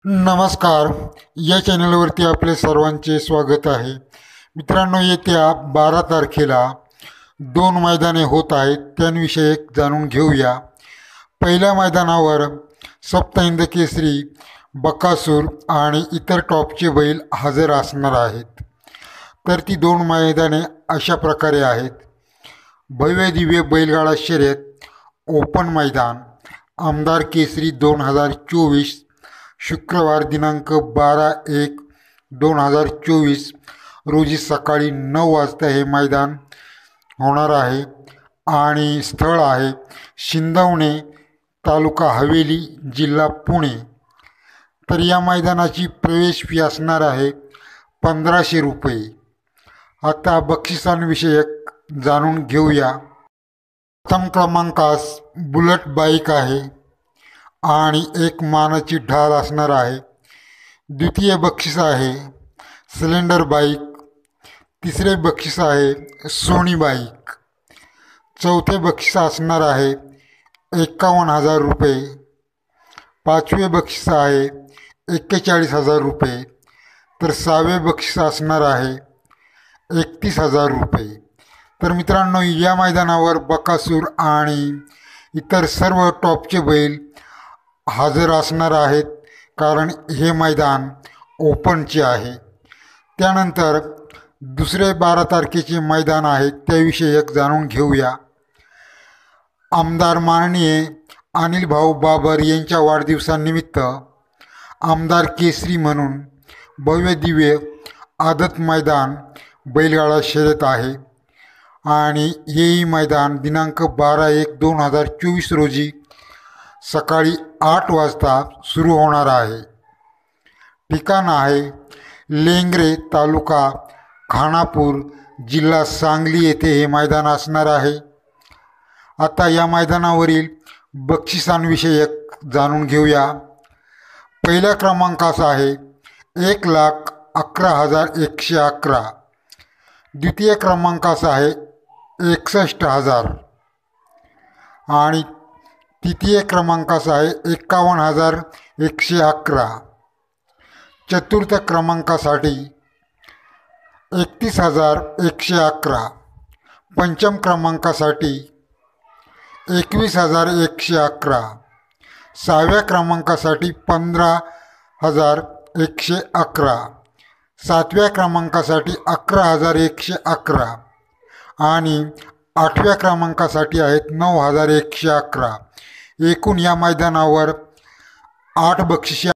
नमस्कार. या चॅनलवरती आपले सर्वांचे स्वागत आहे. मित्रांनो, येत्या 12 तारखेला 2 मैदाने होत आहेत, त्यांविषयी जाणून घेऊया. पहिल्या मैदानावर सप्तहिंद केसरी, बकासूर आणि इतर टॉपचे बैल हजर असणार आहेत. तर ती 2 मैदाने अशा प्रकारे आहेत. भव्य दिव्य बैलगाडा शर्यत ओपन मैदान आमदार केसरी 2024, शुक्रवार दिनांक 12/1/2024 रोजी सकाळी 9 वाजता हे मैदान होणार आहे आणि स्थळ आहे शिंदवणे, तालुका हवेली, जिल्हा पुणे. तर या मैदानाची प्रवेश फी असणार आहे 1500 रुपये. आता बक्षिसांविषयक जाणून घेऊया. प्रथम क्रमांकास बुलेट बाईक आहे आणि एक मानाची ढाल असणार आहे. द्वितीय बक्षीस आहे सिलेंडर बाईक. तिसरे बक्षीस आहे सोनी बाईक. चौथे बक्षीस असणार आहे 51,000 रुपये. पाचवे बक्षीस आहे 41,000 रुपये. तर 6वे बक्षीस असणार आहे 31,000 रुपये. तर मित्रांनो, या मैदानावर बकासूर आणि इतर सर्व टॉपचे बैल हजर असणार आहेत, कारण हे मैदान ओपनचे आहे. त्यानंतर दुसरे 12 तारखेचे मैदान आहे, त्याविषयी जाणून घेऊया. आमदार माननीय अनिल भाऊ बाबर यांच्या वाढदिवसानिमित्त आमदार केसरी म्हणून भव्य दिव्य आदत मैदान बैलगाडा शर्यत आहे आणि हेही मैदान दिनांक 12/1/2024 रोजी सकाळी 8 वाजता सुरू होणार आहे. ठिकाण आहे लेंगरे, तालुका खानापूर, जिल्हा सांगली येथे हे मैदान असणार आहे. आता या मैदानावरील बक्षिसांविषयक जाणून घेऊया. पहिल्या क्रमांकास आहे 1,11,111. द्वितीय क्रमांकास आहे 61,000 आणि तृतीय क्रमांकास आहे 51,111. चतुर्थ क्रमांकासाठी 31,111. पंचम क्रमांकासाठी 21,111. 6व्या क्रमांकासाठी 15,111. 7व्या क्रमांकासाठी 11,111 आणि 8व्या क्रमांकासाठी आहेत 9,111. एकूण या मैदानावर 8 बक्षिसे